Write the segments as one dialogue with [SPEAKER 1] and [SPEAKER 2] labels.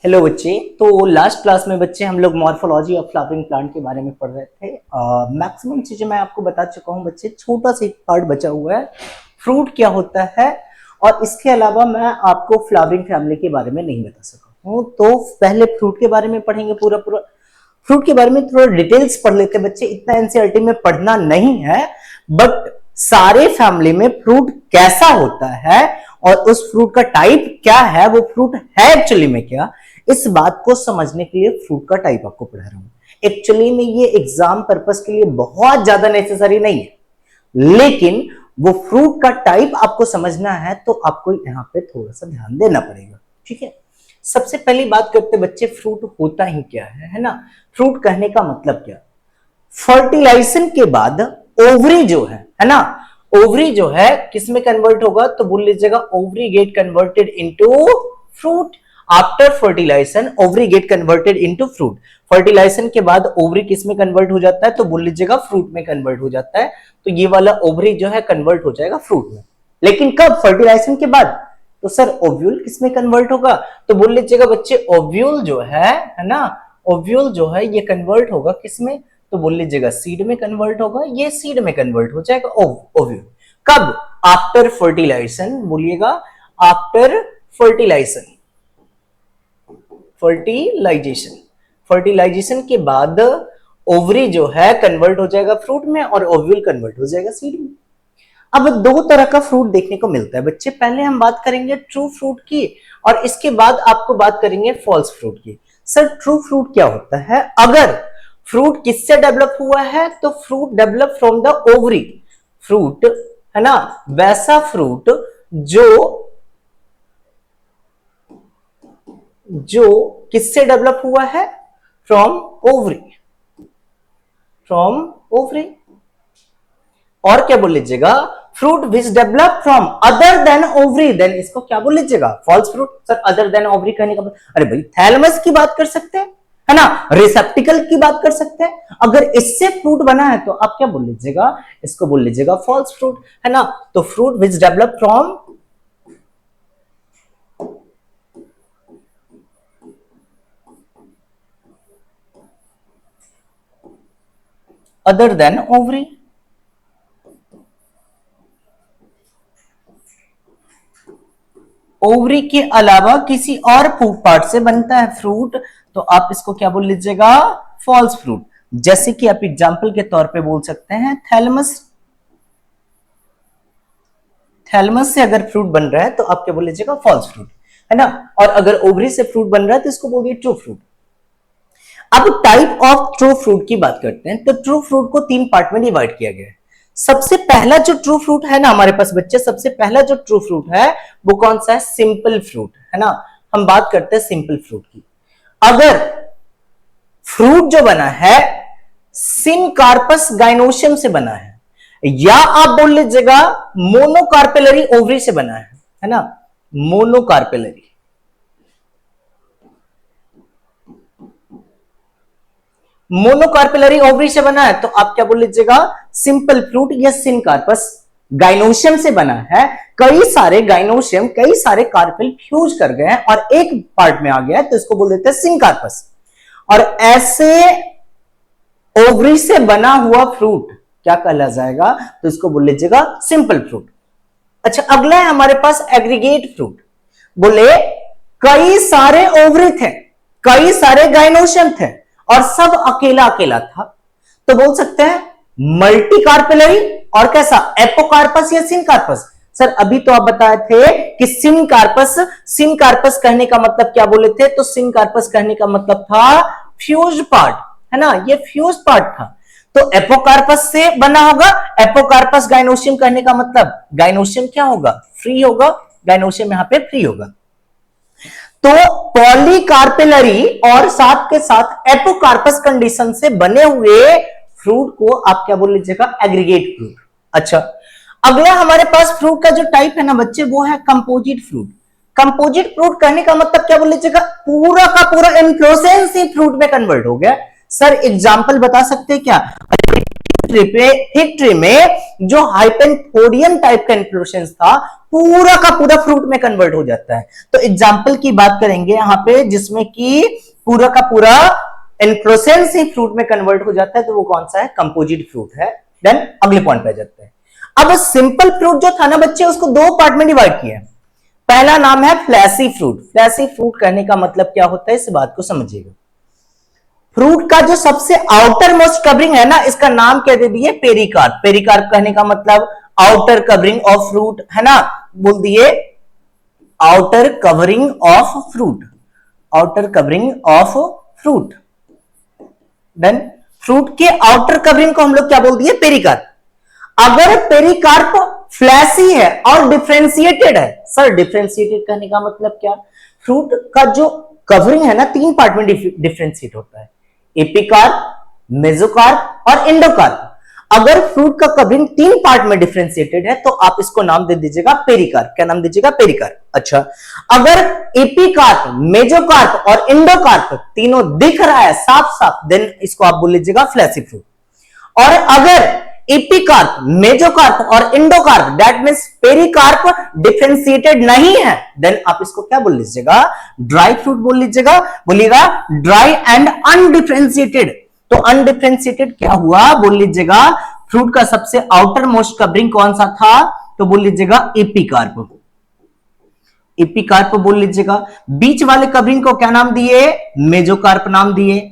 [SPEAKER 1] Hello बच्चे। तो last class में बच्चे हम लोग मॉर्फोलॉजी ऑफ फ्लावरिंग प्लांट के बारे में पढ़ रहे थे। मैक्सिमम चीजें मैं आपको बता चुका हूं बच्चे, छोटा सा एक पार्ट बचा हुआ है, फ्रूट क्या होता है। और इसके अलावा मैं आपको फ्लावरिंग फैमिली के बारे में नहीं बता सका हूँ। तो पहले फ्रूट के बारे में पढ़ेंगे, पूरा फ्रूट के बारे में थोड़ा डिटेल्स पढ़ लेते बच्चे। इतना एनसीईआरटी में पढ़ना नहीं है, बट सारे फैमिली में फ्रूट कैसा होता है और उस फ्रूट का टाइप क्या है, वो फ्रूट है एक्चुअली में क्या, इस बात को समझने के लिए फ्रूट का टाइप आपको पढ़ा रहा हूं। एक्चुअली में ये एग्जाम पर्पस के लिए बहुत ज्यादा नेसेसरी नहीं है, लेकिन वो फ्रूट का टाइप आपको समझना है तो आपको यहाँ पे थोड़ा सा ध्यान देना पड़ेगा, ठीक है। सबसे पहली बात करते बच्चे, फ्रूट होता ही क्या है ना। फ्रूट कहने का मतलब क्या, फर्टिलाइजेशन के बाद ओवरी जो है ना, ओवरी जो है किस में कन्वर्ट होगा, तो बोल लीजिएगा ovary get converted into fruit. After fertilisation ovary get converted into fruit. Fertilisation के बाद ओवरी किस में कन्वर्ट हो जाता है, तो बोल लीजिएगा फ्रूट में कन्वर्ट हो जाता है। तो ये वाला ओवरी जो है कन्वर्ट हो जाएगा फ्रूट में। लेकिन कब, फर्टिलाइजेशन के बाद। तो सर ओव्यूल किस में कन्वर्ट होगा, तो बोल लीजिएगा बच्चे ओव्यूल जो है ना, ओव्यूल जो है ये कन्वर्ट होगा किस में, तो बोल लीजिएगा सीड में कन्वर्ट होगा। ये सीड में कन्वर्ट हो जाएगा ओव्यूल। कब, आफ्टर फर्टिलाइजेशन, बोलिएगा आफ्टर फर्टिलाइजेशन। फर्टिलाइजेशन, फर्टिलाइजेशन के बाद ओवरी जो है कन्वर्ट हो जाएगा फ्रूट में और ओव्यूल कन्वर्ट हो जाएगा सीड में। अब दो तरह का फ्रूट देखने को मिलता है बच्चे। पहले हम बात करेंगे ट्रू फ्रूट की और इसके बाद आपको बात करेंगे फॉल्स फ्रूट की। सर ट्रू फ्रूट क्या होता है, अगर फ्रूट किससे डेवलप हुआ है, तो fruit develop from the ovary. Fruit है ना, वैसा फ्रूट जो किससे डेवलप हुआ है, फ्रॉम ओवरी, फ्रॉम ओवरी। और क्या बोल लीजिएगा, fruit which develop from other than ovary, then इसको क्या बोल लीजिएगा, false fruit. Sir other than ovary कहने का, अरे भाई थैलेमस की बात कर सकते हैं, है ना, रिसेप्टिकल की बात कर सकते हैं। अगर इससे फ्रूट बना है तो आप क्या बोल लीजिएगा, इसको बोल लीजिएगा फॉल्स फ्रूट, है ना। तो fruit which develop from other than ovary. Ovary के अलावा किसी और फूड पार्ट से बनता है फ्रूट, तो आप इसको क्या बोल लीजिएगा, फॉल्स फ्रूट। जैसे कि आप एग्जांपल के तौर पे बोल सकते हैं थैलेमस। थैलेमस से अगर फ्रूट बन रहा है तो आप क्या बोल लीजिएगा, फॉल्स फ्रूट, है ना। और अगर ओवरी से फ्रूट बन रहा है तो इसको बोलिए ट्रू फ्रूट। अब टाइप ऑफ ट्रू फ्रूट की बात करते हैं। तो ट्रू फ्रूट को तीन पार्ट में डिवाइड किया गया है। सबसे पहला जो ट्रू फ्रूट है ना हमारे पास बच्चे, सबसे पहला जो ट्रू फ्रूट है वो कौन सा है, सिंपल फ्रूट, है ना। हम बात करते हैं सिंपल फ्रूट की। अगर फ्रूट जो बना है सिनकार्पस गाइनोशियम से बना है, या आप बोल लीजिएगा मोनोकार्पेलरी ओवरी से बना है ना, मोनोकार्पेलरी, मोनोकार्पेलरी ओवरी से बना है, तो आप क्या बोल लीजिएगा, सिंपल फ्रूट या सिनकार्पस गाइनोशियम से बना है। कई सारे गाइनोशियम, कई सारे कार्पेल फ्यूज कर गए हैं और एक पार्ट में आ गया है, तो इसको बोल देते हैं सिनकार्पस। और ऐसे ओवरी से बना हुआ फ्रूट क्या कहला जाएगा, तो इसको बोल लीजिएगा सिंपल फ्रूट। अच्छा, अगला है हमारे पास एग्रीगेट फ्रूट। बोले कई सारे ओवरी थे, कई सारे गाइनोशियम थे और सब अकेला अकेला था, तो बोल सकते हैं मल्टीकार्पेलरी और कैसा, एपोकार्पस या सिनकार्पस। सर अभी तो आप बताए थे कि सिनकार्पस, सिनकार्पस कहने का मतलब क्या बोले थे, तो सिनकार्पस कहने का मतलब था फ्यूज पार्ट, है ना, ये फ्यूज पार्ट था। तो एपोकार्पस से बना होगा, एपोकार्पस गाइनोशियम कहने का मतलब गाइनोशियम क्या होगा, फ्री होगा, गाइनोशियम यहां पे फ्री होगा। तो पॉलीकार्पेलरी और साथ के साथ एपोकार्पस कंडीशन से बने हुए फ्रूट को आप क्या बोल लीजिएगा, एग्रीगेट फ्रूट। अच्छा, अगला हमारे पास फ्रूट का जो टाइप है ना बच्चे, वो है कंपोजिट फ्रूट। कंपोजिट फ्रूट कहने का मतलब क्या बोल लीजिएगा, पूरा का पूरा इन्फ्लोरेसेंस ही फ्रूट में कन्वर्ट हो गया। सर एग्जांपल बता सकते हैं क्या, फिग ट्री में जो हाइपेंथोडियन टाइप का इन्फ्लोरेसेंस था पूरा का पूरा फ्रूट में कन्वर्ट हो जाता है। तो एग्जाम्पल की बात करेंगे यहां पे जिसमें कि पूरा का पूरा इन्फ्लोरेसेंस ही फ्रूट में कन्वर्ट हो जाता है, तो वो कौन सा है? कंपोजिट फ्रूट है। देन अगले पॉइंट पे जाते हैं। अब सिंपल फ्रूट जो था ना बच्चे, उसको दो पार्ट में डिवाइड किया। पहला नाम है फ्लैसी फ्रूट। फ्लैसी फ्रूट कहने का मतलब क्या होता है, इस बात को समझिएगा। फ्रूट का जो सबसे आउटर मोस्ट कवरिंग है ना, इसका नाम क्या दे दिए? पेरिकार्प। पेरिकार्प कहने का मतलब आउटर कवरिंग ऑफ फ्रूट, है ना, बोल दिए outer covering of fruit, outer covering of fruit. Then fruit के आउटर कवरिंग को हम लोग क्या बोल दिए? पेरिकार्प। अगर पेरिकार्प फ्लैसी है और डिफरेंशिएटेड है, सर डिफरेंशिएटेड कहने का मतलब क्या? फ्रूट का जो कवरिंग है ना, तीन पार्ट में डिफरेंशिएट होता है, एपिकार्प, मेसोकार्प और एंडोकार्प। अगर फ्रूट का कवरिंग तीन पार्ट में डिफरेंशिएटेड है तो आप इसको नाम दे दीजिएगा पेरिकार्प। क्या नाम दीजिएगा? पेरिकार्प। अच्छा, अगर एपिकार्प, मेसोकार्प और एंडोकार्प तीनों दिख रहा है साफ साफ, देन इसको आप बोल लीजिएगा फ्लैसी फ्रूट। और अगर एपिकार्प, मेसोकार्प और endocarp that means pericarp differentiated नहीं है, देन आप इसको क्या बोल लीजिएगा? ड्राई फ्रूट बोल लीजिएगा। बोलिएगा ड्राई एंड अनडिफरेंशिएटेड। तो अनडिफरेंशिएटेड क्या हुआ? बोल लीजिएगा फ्रूट का सबसे आउटर मोस्ट कवरिंग कौन सा था? तो बोल लीजिएगा एपिकार्प। एपिकार्प बोल लीजिएगा। बीच वाले कवरिंग को क्या नाम दिए? मेसोकार्प नाम दिए,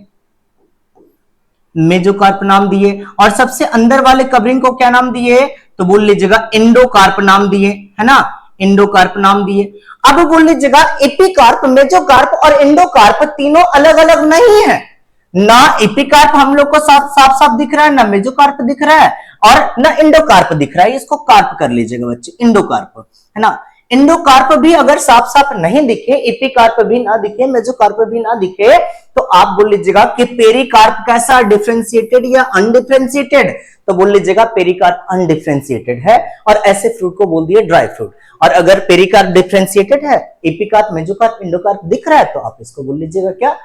[SPEAKER 1] मेसोकार्प नाम दिए। और सबसे अंदर वाले कवरिंग को क्या नाम दिए? तो बोल लीजिएगा एंडोकार्प नाम दिए, है ना, एंडोकार्प नाम दिए। अब बोल लीजिएगा एपिकार्प, मेसोकार्प और एंडोकार्प तीनों अलग अलग नहीं है। ना एपिकार्प हम लोग को साफ साफ दिख रहा है, ना मेसोकार्प दिख रहा है और ना एंडोकार्प दिख रहा है। इसको कार्प कर लीजिएगा बच्चे, एंडोकार्प, है ना। एंडोकार्प भी अगर साफ साफ नहीं दिखे, एपिकार्प भी ना दिखे, मेसोकार्प भी ना दिखे, तो आप बोल लीजिएगा कि पेरिकार्प कैसा? डिफरेंशिएटेड या अनडिफरेंशिएटेड? तो बोल लीजिएगा पेरिकार्प अनडिफरेंशिएटेड है, और ऐसे फ्रूट को बोल दिए ड्राई फ्रूट। और अगर पेरिकार्प डिफरेंशिएटेड है, एपिकार्प, मेसोकार्प, एंडोकार्प दिख रहा है, तो आप इसको बोल लीजिएगा क्या?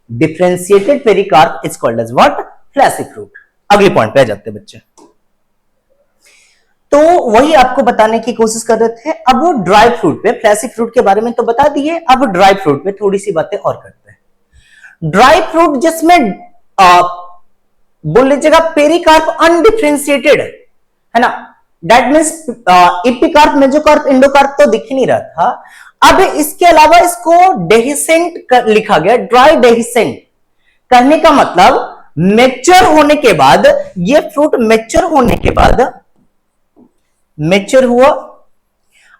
[SPEAKER 1] Differentiated pericarp is called as what? Fleshy fruit. अगले पॉइंट पे आ जाते हैं बच्चे। तो वही आपको बताने की कोशिश कर रहे थे। अब वो ड्राई फ्रूट पे, फ्लैसी फ्रूट के बारे में तो बता दिए, अब ड्राई फ्रूट पे थोड़ी सी बातें और करते हैं। ड्राई फ्रूट जिसमें बोल लीजिएगा पेरिकार्प अनडिफरेंशिएटेड है ना, that means epicarp, mesocarp, endocarp तो दिख ही नहीं रहा था। अब इसके अलावा इसको डेहिसेंट लिखा गया। ड्राई डेहिसेंट कहने का मतलब मैच्योर होने के बाद, ये फ्रूट मैच्योर होने के बाद, मैच्योर हुआ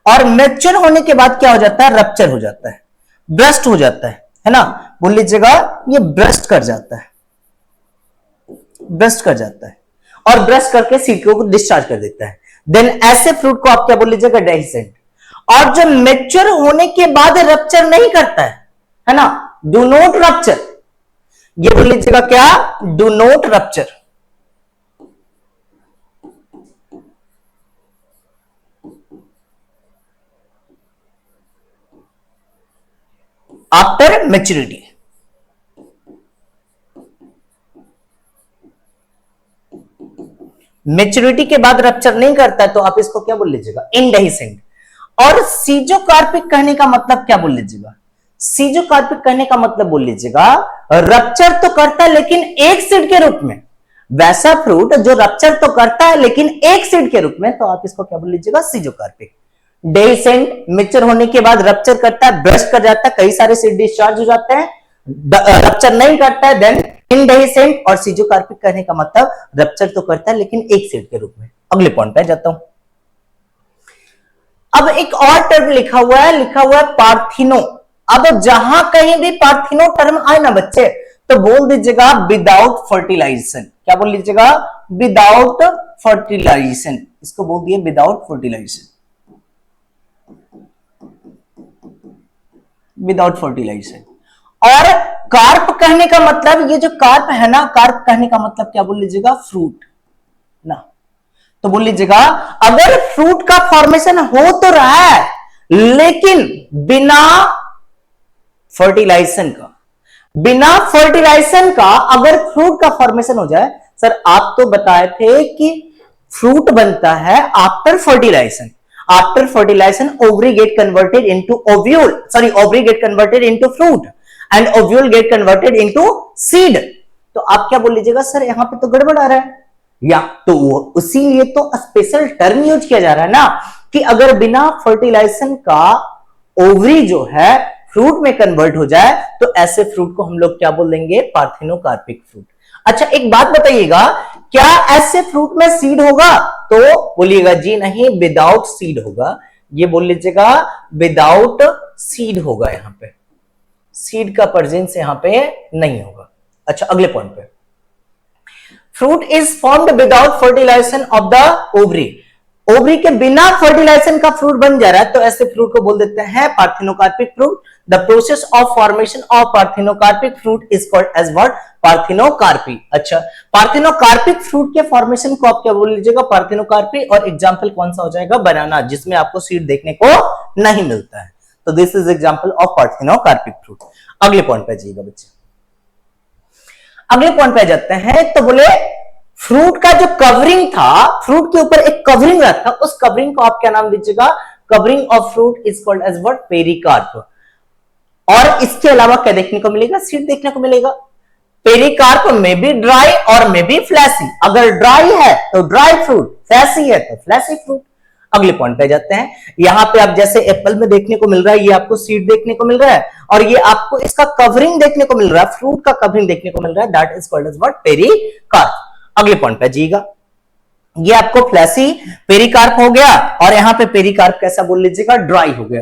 [SPEAKER 1] और मैच्योर होने के बाद क्या हो जाता है? रप्चर हो जाता है, ब्रस्ट हो जाता है ना। बोल लीजिएगा ये ब्रस्ट कर जाता है, ब्रस्ट कर जाता है और ब्रस्ट करके सीड को डिस्चार्ज कर देता है। देन ऐसे फ्रूट को आप क्या बोल लीजिएगा? डेहिसेंट। और जब मैच्योर होने के बाद रप्चर नहीं करता है ना, डू नॉट रप्चर, ये बोल लीजिएगा क्या? Do not rupture. After maturity. Maturity के बाद रप्चर नहीं करता है, तो आप इसको क्या बोल लीजिएगा? इनडेहिसेंट। और सीजोकार्पिक कहने का मतलब क्या बोल लीजिएगा? सीजोकार्पिक कहने का मतलब बोल लीजिएगा रप्चर तो करता है लेकिन एक सीड के रूप में। वैसा फ्रूट जो रप्चर तो करता है लेकिन एक सीड के रूप में, तो आप इसको क्या बोल लीजिएगा? सीजोकार्पिक। डेहिसेंट मैच्योर होने के बाद रप्चर करता है, ब्रस्ट कर जाता है, कई सारे सीड डिस्चार्ज हो जाते हैं, रप्चर नहीं करता है, देन इनडेहिसेंट। और सीजोकार्पिक कहने का मतलब रप्चर तो करता है लेकिन एक सीड के रूप में। अगले पॉइंट पे जाता हूं। अब एक और टर्म लिखा हुआ है पार्थिनो। अब जहां कहीं भी पार्थिनो टर्म आए ना बच्चे, तो बोल दीजिएगा विदाउट फर्टिलाइजेशन। क्या बोल लीजिएगा? Without fertilisation. इसको बोल दिए विदाउट फर्टिलाइजेशन, विदाउट फर्टिलाइजेशन। और कार्प कहने का मतलब, ये जो कार्प है ना, कार्प कहने का मतलब क्या बोल लीजिएगा? फ्रूट ना। तो बोल लीजिएगा अगर फ्रूट का फॉर्मेशन हो तो रहा है लेकिन बिना फर्टिलाइजेशन का, बिना फर्टिलाइजेशन का अगर फ्रूट का फॉर्मेशन हो जाए सर आप तो बताए थे कि फ्रूट बनता है after fertilisation, after fertilisation ovary get converted into ovule, sorry ovary get converted into fruit and ovule get converted into seed। तो आप क्या बोल लीजिएगा सर यहां पे तो गड़बड़ आ रहा है, या तो उसीलिए तो स्पेशल टर्म यूज किया जा रहा है ना कि अगर बिना फर्टिलाइजेशन का ओवरी जो है फ्रूट में कन्वर्ट हो जाए तो ऐसे फ्रूट को हम लोग क्या बोल देंगे, पार्थेनोकार्पिक फ्रूट। अच्छा एक बात बताइएगा, क्या ऐसे फ्रूट में सीड होगा? तो बोलिएगा जी नहीं, विदाउट सीड होगा। ये बोल लीजिएगा विदाउट सीड होगा, यहां पे सीड का प्रेजेंस यहां पे नहीं होगा। अच्छा अगले पॉइंट पे, fruit is formed without fertilisation of the ovary, ovary के बिना फर्टिलाइजेशन का फ्रूट बन जा रहा है तो ऐसे फ्रूट को बोल देते हैं parthenocarpic fruit. The process of formation of parthenocarpic fruit is called as what, parthenocarpy. अच्छा पार्थेनोकार्पिक फ्रूट के फॉर्मेशन को आप क्या बोल लीजिएगा, पार्थेनोकार्पी। और एग्जांपल कौन सा हो जाएगा, बनाना, जिसमें आपको सीड देखने को नहीं मिलता है। तो this is example of parthenocarpic fruit. अगले पॉइंट पे जाइएगा बच्चे, अगले पॉइंट पे जाते हैं। तो बोले फ्रूट का जो कवरिंग था, फ्रूट के ऊपर एक कवरिंग रहता, उस कवरिंग को आप क्या नाम दीजिएगा, covering of fruit is called as what, pericarp. और इसके अलावा क्या देखने को मिलेगा, सीड देखने को मिलेगा। पेरिकार्प में भी ड्राई और में भी फ्लैसी, अगर ड्राई है तो ड्राई फ्रूट, फ्लैसी है तो फ्लैसी फ्रूट। अगले पॉइंट पे जाते हैं, यहां पे आप जैसे एप्पल में देखने को मिल रहा है, ये आपको सीड देखने को मिल रहा है और ये आपको इसका कवरिंग देखने को मिल रहा है, फ्रूट का कवरिंग देखने को मिल रहा है, that is called as what, pericarp. अगले पॉइंट पे जाइएगा, ये आपको फ्लैसी पेरिकार्प हो गया और यहां पे पेरिकार्प कैसा बोल लीजिएगा, ड्राई हो गया।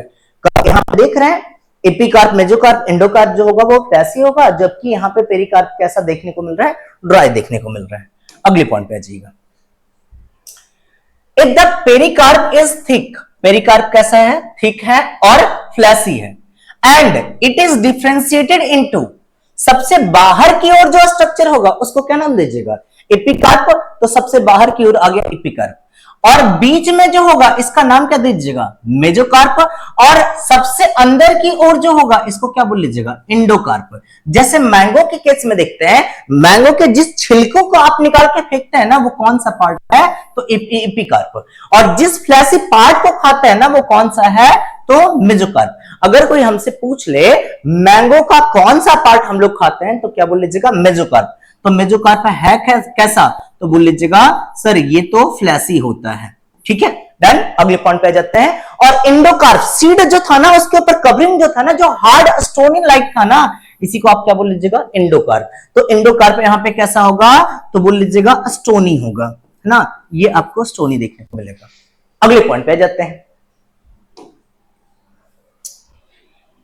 [SPEAKER 1] यहां पे देख रहे हैं एपिकार्प, मेजोकार्प, एंडोकार्प जो होगा वो फ्लैसी होगा, जबकि यहां पे पेरिकार्प कैसा देखने को मिल रहा है, ड्राई देखने को मिल रहा है। अगले पॉइंट पे जाइएगा, if the pericarp is thick, pericarp कैसा है, थिक है और फ्लैसी है, and it is differentiated into, सबसे बाहर की ओर जो स्ट्रक्चर होगा उसको क्या नाम दीजिएगा, एपिकार्प। तो सबसे बाहर की ओर आ गया एपिकार्प, और बीच में जो होगा इसका नाम क्या दीजिएगा, मेजोकार्प, और सबसे अंदर की ओर जो होगा इसको क्या बोल लीजिएगा, इंडोकार्प। जैसे मैंगो के केस में देखते हैं, मैंगो के जिस छिलकों को आप निकाल के फेंकते हैं ना वो कौन सा पार्ट है, तो एपिकार्प, और जिस फ्लैसी पार्ट को खाते हैं ना वो कौन सा है, तो मेजोकार्प। अगर कोई हमसे पूछ ले मैंगो का कौन सा पार्ट हम लोग खाते हैं तो क्या बोल लीजिएगा, मेजोकार्प। तो मेजोकार्प है कैसा, तो बोल लीजिएगा सर ये तो फ्लैसी होता है। ठीक है, डन। अगले पॉइंट पे जाते हैं, और इंडोकार्प, सीड जो था ना उसके ऊपर कवरिंग जो था ना, जो हार्ड स्टोनी लाइक था ना, इसी को आप क्या बोल लीजिएगा, इंडोकार्प। तो इंडोकार्प यहां पे कैसा होगा, तो बोल लीजिएगा स्टोनी होगा, है ना, ये आपको स्टोनी देखने को मिलेगा। अगले पॉइंट पे जाते हैं,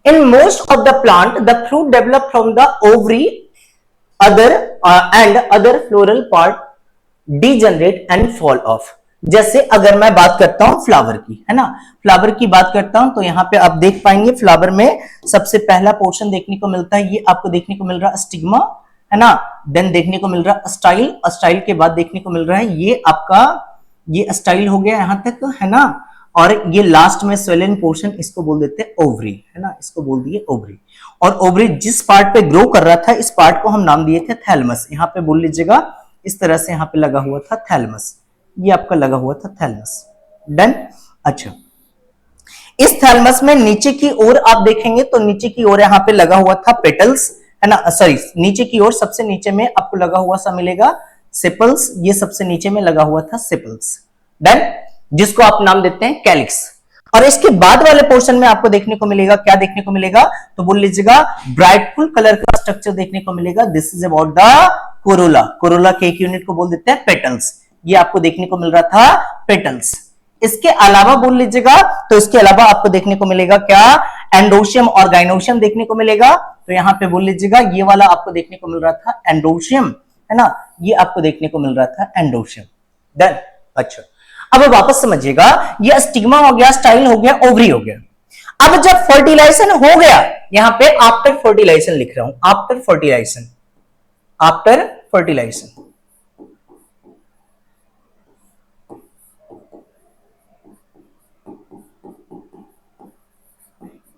[SPEAKER 1] in most of the plant the fruit develop from the ovary and other floral part degenerate and fall off। जैसे अगर मैं बात करता हूं फ्लावर की, है ना, फ्लावर की बात करता हूं तो यहां पे आप देख पाएंगे फ्लावर में सबसे पहला पोर्शन देखने को मिलता है, ये आपको देखने को मिल रहा है स्टिग्मा, है ना, देन देखने को मिल रहा है स्टाइल, स्टाइल के बाद देखने को मिल रहा है ये आपका, ये स्टाइल हो गया यहां तक, है ना, और ये लास्ट में स्वेलन पोर्शन, इसको बोल देते हैं ओवरी, है ना, इसको बोल दिए ओवरी। और ओवरी जिस पार्ट पे ग्रो कर रहा था इस पार्ट को हम नाम दिए थे थैलमस। यहाँ पे बोल लीजिएगा इस तरह से यहाँ पे लगा हुआ था थैलमस, ये आपका लगा हुआ था थैलमस, डन। अच्छा, इस थैलमस में नीचे की ओर आप देखेंगे तो नीचे की ओर यहाँ पे लगा हुआ था पेटल्स, है ना, सॉरी नीचे की ओर सबसे नीचे में आपको लगा हुआ सा मिलेगा सेपल्स, ये सबसे नीचे में लगा हुआ था सेपल्स, डन, जिसको आप नाम देते हैं कैलिक्स। और इसके बाद वाले पोर्शन में आपको देखने को मिलेगा, क्या देखने को मिलेगा, तो बोल लीजिएगा ब्राइटफुल कलर का स्ट्रक्चर देखने को मिलेगा। This is about the Corolla, Corolla के एक यूनिट को बोल देते हैं पेटल्स, ये आपको देखने को मिल रहा था पेटल्स। इसके अलावा बोल लीजिएगा, तो इसके अलावा आपको देखने को मिलेगा क्या, एंडोशियम और गाइनोशियम देखने को मिलेगा। तो यहाँ पे बोल लीजिएगा ये वाला आपको देखने को मिल रहा था एंडोशियम, है ना, ये आपको देखने को मिल रहा था एंडोशियम, डन। अच्छा, अब वापस समझिएगा, ये स्टिग्मा हो गया, स्टाइल हो गया, ओवरी हो गया। अब जब फर्टिलाइजेशन हो गया, यहां पे आफ्टर फर्टिलाइजेशन लिख रहा हूं, after fertilisation, after fertilisation,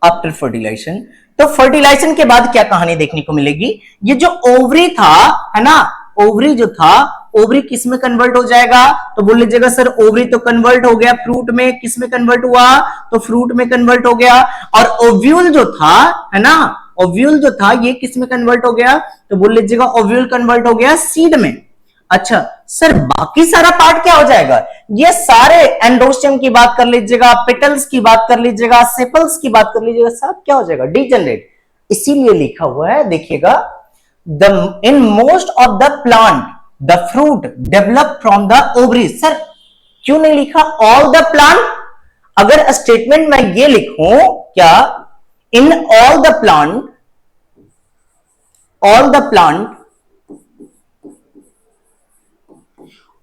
[SPEAKER 1] after fertilisation. तो फर्टिलाइजेशन के बाद क्या कहानी देखने को मिलेगी, ये जो ओवरी था, है ना, ओवरी जो था ओवरी किस में कन्वर्ट हो जाएगा? तो बोल लीजिएगा सर ओवरी तो कन्वर्ट हो गया फ्रूट में, किस में कन्वर्ट हुआ? तो फ्रूट में कन्वर्ट हो गया। और ओव्यूल जो था, है ना, ओव्यूल जो था ये किस में कन्वर्ट हो गया? तो बोल लीजिएगा ओव्यूल कन्वर्ट हो गया सीड में। अच्छा सर बाकी सारा पार्ट क्या हो जाएगा? ये सारे एंडोस्टियम की बात कर लीजिएगा, पेटल्स की बात कर लीजिएगा, सेपल्स की बात कर लीजिएगा, सब क्या हो जाएगा? डीजनरेट। इसीलिए लिखा हुआ है, देखिएगा, in most of the plant the fruit develop from the ovary. Sir क्यों नहीं लिखा ऑल द प्लांट? अगर स्टेटमेंट में ये लिखूं क्या, in all the plant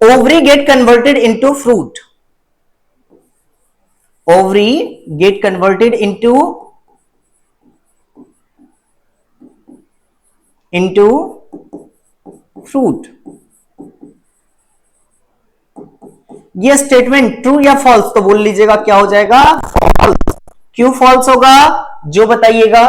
[SPEAKER 1] ovary get converted into fruit, ovary get converted into fruit, ये स्टेटमेंट ट्रू या फॉल्स? तो बोल लीजिएगा क्या हो जाएगा? फॉल्स। क्यों फॉल्स होगा जो बताइएगा?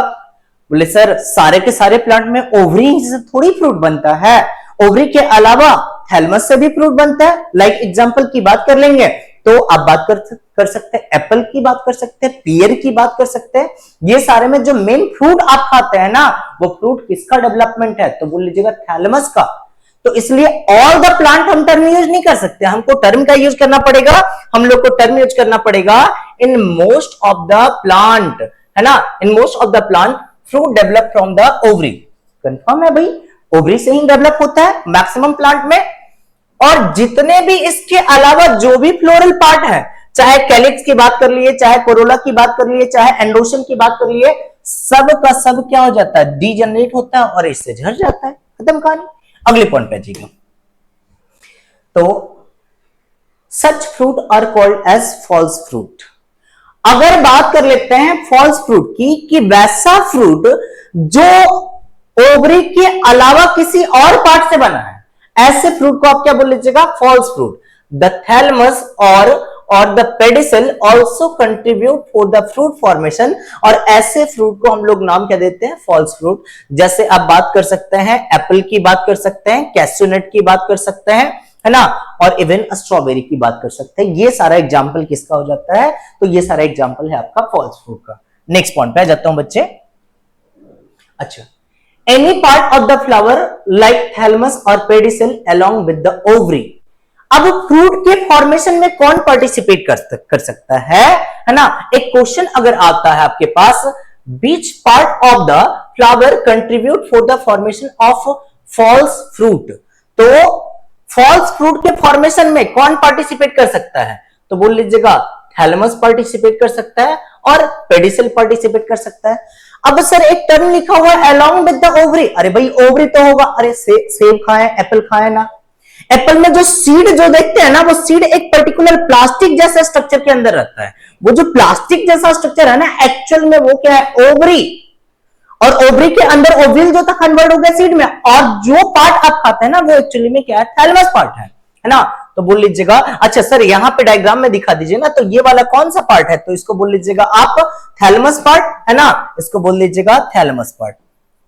[SPEAKER 1] बोले सर सारे के सारे प्लांट में ओवरी से थोड़ी फ्रूट बनता है, ओवरी के अलावा थैलमस से भी फ्रूट बनता है। लाइक एग्जांपल की बात कर लेंगे तो आप बात कर सकते हैं एप्पल की, बात कर सकते हैं पियर की, बात कर सकते हैं। ये सारे में जो मेन फ्रूट आप खाते हैं ना, वो फ्रूट किसका डेवलपमेंट है? तो बोल लीजिएगा थैलमस का। तो इसलिए ऑल द प्लांट हम टर्म यूज नहीं कर सकते, हमको टर्म का यूज करना पड़ेगा, हम लोग को टर्म यूज करना पड़ेगा in most of the plant, है ना, in most of the plant fruit develop from the ovary. Confirm है भाई? ओवरी से ही डेवलप होता है मैक्सिमम प्लांट में। और जितने भी इसके अलावा जो भी फ्लोरल पार्ट है, चाहे कैलिक्स की बात कर लिए, चाहे कोरोला की बात कर लिए, चाहे एंडोशन की बात कर लिए, सब का सब क्या हो जाता है? डीजनरेट होता है और इससे झड़ जाता है। खत्म कहानी। अगले पॉइंट पे जाइएगा। तो such fruit are called as false fruit. अगर बात कर लेते हैं फॉल्स फ्रूट की, कि वैसा फ्रूट जो ओवरी के अलावा किसी और पार्ट से बना है, ऐसे फ्रूट को आप क्या बोल लीजिएगा? False fruit. द थैलमस और the pedicel also contribute for the fruit formation. और ऐसे फ्रूट को हम लोग नाम क्या देते हैं? False fruit. जैसे आप बात कर सकते हैं एप्पल की, बात कर सकते हैं कैस्यूनट की, बात कर सकते हैं, है ना, और इवन स्ट्रॉबेरी की बात कर सकते हैं। ये सारा एग्जाम्पल किसका हो जाता है? तो ये सारा एग्जाम्पल है आपका फॉल्स फ्रूट का। नेक्स्ट पॉइंट पे आ जाता हूं बच्चे। अच्छा, any part of the flower like thalamus or pedicel along with the ovary। अब फ्रूट के फॉर्मेशन में कौन पार्टिसिपेट कर सकता है ना? एक क्वेश्चन अगर आता है आपके पास, which part of the flower contribute for the formation of false fruit। तो false fruit के फॉर्मेशन में कौन पार्टिसिपेट कर सकता है? तो बोल लीजिएगा थैलमस पार्टिसिपेट कर सकता है और पेडिसल पार्टिसिपेट कर सकता है। अब सर एक टर्म लिखा हुआ है अलोंग विद द ओवरी। अरे भाई ओवरी तो होगा, अरे सेब खाएं, एप्पल खाएं ना। एप्पल में जो सीड जो देखते हैं ना, वो सीड एक पर्टिकुलर प्लास्टिक जैसा स्ट्रक्चर के अंदर रहता है। वो जो प्लास्टिक जैसा स्ट्रक्चर है ना, एक्चुअल में वो क्या है? ओवरी। और ओवरी के अंदर ओव्यूल जो था कन्वर्ट हो गया सीड में, और जो पार्ट आप खाते हैं ना, वो एक्चुअली में क्या है? थैलमस पार्ट है ना। तो बोल लीजिएगा, अच्छा सर यहाँ पे डायग्राम में दिखा दीजिए ना, तो ये वाला कौन सा पार्ट है? तो इसको बोल लीजिएगा आप थैलमस पार्ट, है ना, इसको बोल लीजिएगा थैलमस पार्ट।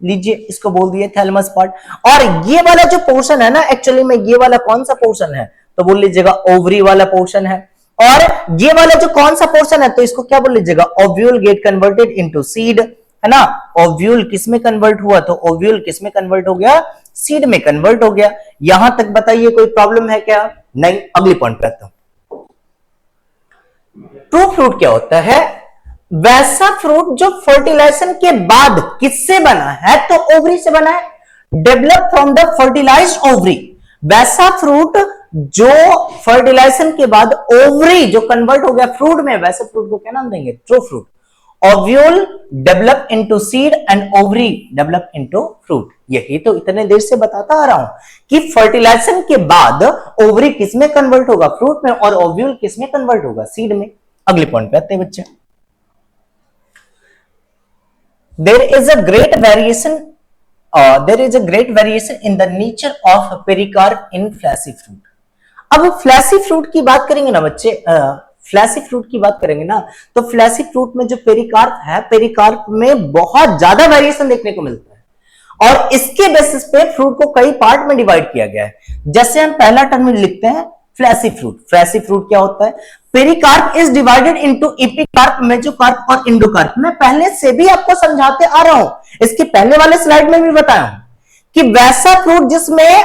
[SPEAKER 1] लीजिए इसको बोल दिए थैलमस पार्ट। और ये वाला जो पोर्शन है ना, एक्चुअली में ये वाला कौन सा पोर्शन है? तो बोल लीजिएगा ओवरी वाला पोर्शन है। और ये वाला जो कौन सा पोर्शन है, तो इसको क्या बोल लीजिएगा? Ovule gate converted into seed, है ना। ओव्यूल किस में कन्वर्ट हुआ? तो ओव्यूल किस में कन्वर्ट हो गया? सीड में कन्वर्ट हो गया। यहां तक बताइए कोई प्रॉब्लम है क्या? नहीं। अगली पॉइंट पे आता हूं। ट्रू फ्रूट क्या होता है? वैसा फ्रूट जो फर्टिलाइजेशन के बाद किससे बना है? तो ओवरी से बना है। Develop from the fertilised ovary. वैसा फ्रूट जो फर्टिलाइजेशन के बाद ओवरी जो कन्वर्ट हो गया फ्रूट में, वैसे फ्रूट को क्या नाम देंगे? True fruit. Ovule develop into seed and ovary develop into fruit. यही तो इतने देर से बताता आ रहा हूं कि फर्टिलाइजेशन के बाद ओवरी किस में कन्वर्ट होगा? फ्रूट में। और ओव्यूल किस में कन्वर्ट होगा? सीड में। अगले पॉइंट पे आते हैं बच्चे। There is a great variation in the nature of pericarp in fleshy fruit. अब फ्लैसी फ्रूट की बात करेंगे ना बच्चे, फ्लैसी फ्रूट की बात करेंगे ना, तो फ्लैसी फ्रूट में जो पेरिकार्प है, पेरिकार्प में बहुत ज्यादा वेरिएशन देखने को मिलता है। और इसके बेसिस पे फ्रूट को कई पार्ट में डिवाइड किया गया है। जैसे हम पहला टर्म लिखते हैं फ्लैसी फ्रूट। फ्लैसी फ्रूट क्या होता है? Pericarp is divided into epicarp, mesocarp और इंडोकार्प। मैं पहले से भी आपको समझाते आ रहा हूं, इसके पहले वाले स्लाइड में भी बताया हूं कि वैसा फ्रूट जिसमें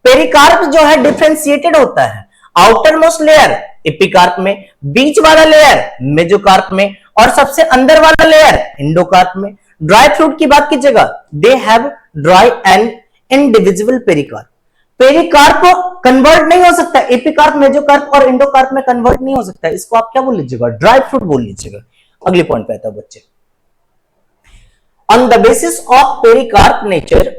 [SPEAKER 1] पेरिकार्प जो है डिफरेंशिएटेड होता है, आउटर मोस्ट लेयर एपिकार्प में, बीच वाला लेयर मेसोकार्प में और सबसे अंदर वाला लेयर इंडोकार्प में। ड्राई फ्रूट की बात कीजिएगा, they have dry and indivisible pericarp. Pericarp convert नहीं हो सकता, एपिकार्प, मेसोकार्प और इंडोकार्प में कन्वर्ट नहीं हो सकता। इसको आप क्या बोल लीजिएगा? ड्राई फ्रूट बोल लीजिएगा। अगले पॉइंट पे आता है बच्चे, on the basis of pericarp nature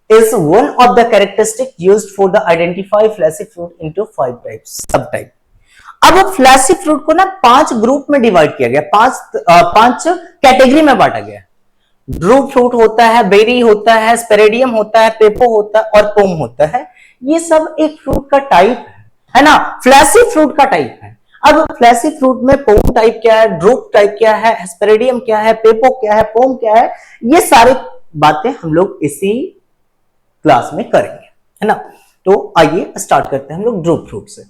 [SPEAKER 1] is one of the characteristic used for the identify flashy fruit into 5 types subtype। अब फ्लैसी फ्रूट को ना 5 ग्रुप में डिवाइड किया गया, पांच कैटेगरी में बांटा गया। ड्रूप फ्रूट होता है, बेरी होता है, स्पेरेडियम होता है, पेपो होता है और पोम होता है। ये सब एक फ्रूट का टाइप है ना, फ्लैसी फ्रूट का टाइप है। अब फ्लैसी फ्रूट में पोम टाइप क्या है, ड्रूप टाइप क्या है, स्पेरेडियम क्या है, पेपो क्या है, पोम क्या है, ये सारी बातें हम लोग इसी क्लास में करेंगे, है ना। तो आइए स्टार्ट करते हैं हम लोग ड्रूप फ्रूट से।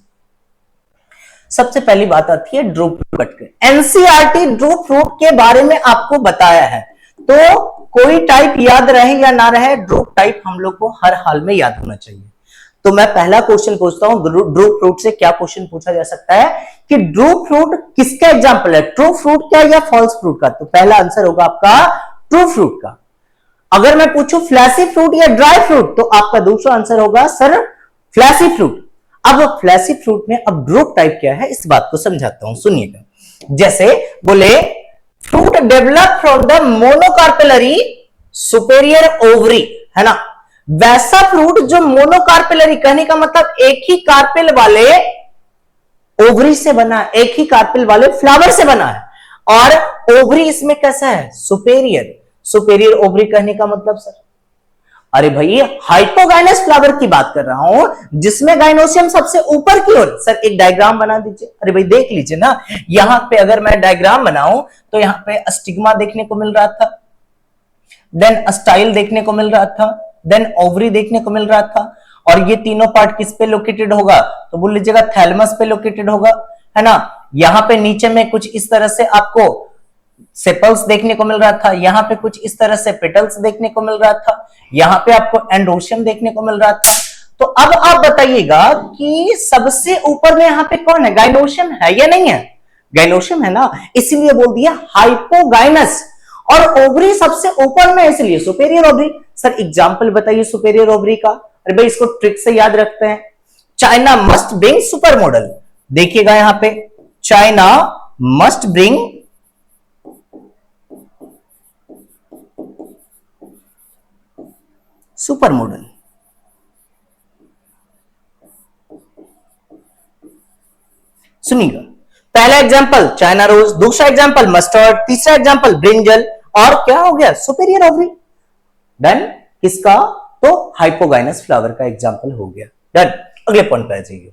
[SPEAKER 1] सबसे पहली बात आती है ड्रूप फ्रूट कट के। एनसीईआरटी ड्रूप फ्रूट के बारे में आपको बताया है, तो कोई टाइप याद रहे या ना रहे, ड्रूप टाइप हम लोग को हर हाल में याद होना चाहिए। तो मैं पहला क्वेश्चन पूछता हूं, ड्रूप फ्रूट से क्या क्वेश्चन पूछा जा सकता है कि ड्रूप फ्रूट किसका एग्जाम्पल है, ट्रू फ्रूट का या फॉल्स फ्रूट का? तो पहला आंसर होगा आपका ट्रू फ्रूट का। अगर मैं पूछूं फ्लैसी फ्रूट या ड्राई फ्रूट, तो आपका दूसरा आंसर होगा सर फ्लैसी फ्रूट। अब फ्लैसी फ्रूट में अब ड्रूप टाइप क्या है, इस बात को समझाता हूं, सुनिएगा। जैसे बोले fruit develop from the monocarpellary superior ovary, है ना। वैसा फ्रूट जो मोनोकार्पेलरी, कहने का मतलब एक ही कार्पेल वाले ओवरी से बना है, एक ही कार्पेल वाले फ्लावर से बना है, और ओवरी इसमें कैसा है, सुपेरियर। सुपेरियर ओवरी कहने का मतलब सर, अरे भाई हाइपोगाइनस फ्लावर की बात कर रहा हूं, जिसमें गाइनोसियम सबसे ऊपर की ओर। सर एक डायग्राम बना दीजिए। अरे भाई देख लीजिए ना, यहां पे अगर मैं डायग्राम बनाऊं तो यहां पे स्टिग्मा देखने को मिल रहा था, देन स्टाइल देखने को मिल रहा था, देन ओवरी देखने को मिल रहा था, और ये तीनों पार्ट किस पे लोकेटेड होगा, तो बोल लीजिएगा थैलेमस पे लोकेटेड होगा, है ना। यहां पे नीचे में कुछ इस तरह से आपको सेपल्स देखने को मिल रहा था, यहां पे कुछ इस तरह से पेटल्स देखने को मिल रहा था, यहां पे आपको एंडोशियम देखने को मिल रहा था। तो अब आप बताइएगा कि सबसे ऊपर में यहां पे कौन है, गाइनोशियम है या नहीं है? गाइनोशियम है ना, इसीलिए बोल दिया हाइपोगाइनस। और ओवरी सबसे ऊपर में, इसलिए सुपेरियर ओवरी। सर एग्जांपल बताइए सुपेरियर ओवरी का। अरे भाई इसको ट्रिक से याद रखते हैं, China must bring super model. देखिएगा यहां पे, China must bring super model. सुनिएगा, पहला एग्जांपल चाइना रोज, दूसरा एग्जांपल मस्टर्ड, तीसरा एग्जांपल ब्रिंजल, और क्या हो गया, सुपेरियर ओवरी। डन। किसका? तो हाइपोगाइनस फ्लावर का एग्जांपल हो गया। डन। अगले पॉइंट पे आ जाइए।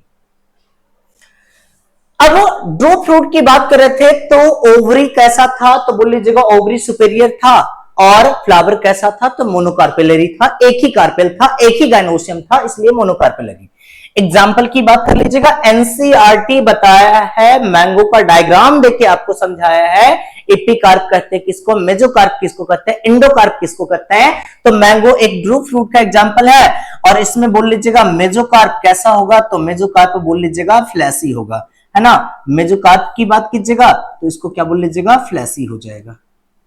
[SPEAKER 1] अब ड्रूप फ्रूट की बात कर रहे थे, तो ओवरी कैसा था, तो बोल लीजिएगा ओवरी सुपेरियर था, और फ्लावर कैसा था, तो मोनोकार्पेलरी था, एक ही कार्पेल था, एक ही गाइनोसियम था, इसलिए मोनोकार्पेलरी। एग्जाम्पल की बात कर लीजिएगा, एनसीईआरटी बताया है, मैंगो का डायग्राम देके आपको समझाया है, एपिकार्प कहते हैं किसको, मेसोकार्प किसको कहते हैं, इंडोकार्प किसको कहते हैं। तो मैंगो एक ड्रूप फ्रूट का एग्जाम्पल है, और इसमें बोल लीजिएगा मेसोकार्प कैसा होगा, तो मेसोकार्प बोल लीजिएगा फ्लैसी होगा, है ना। मेसोकार्प की बात कीजिएगा तो इसको क्या बोल लीजिएगा, फ्लैसी हो जाएगा।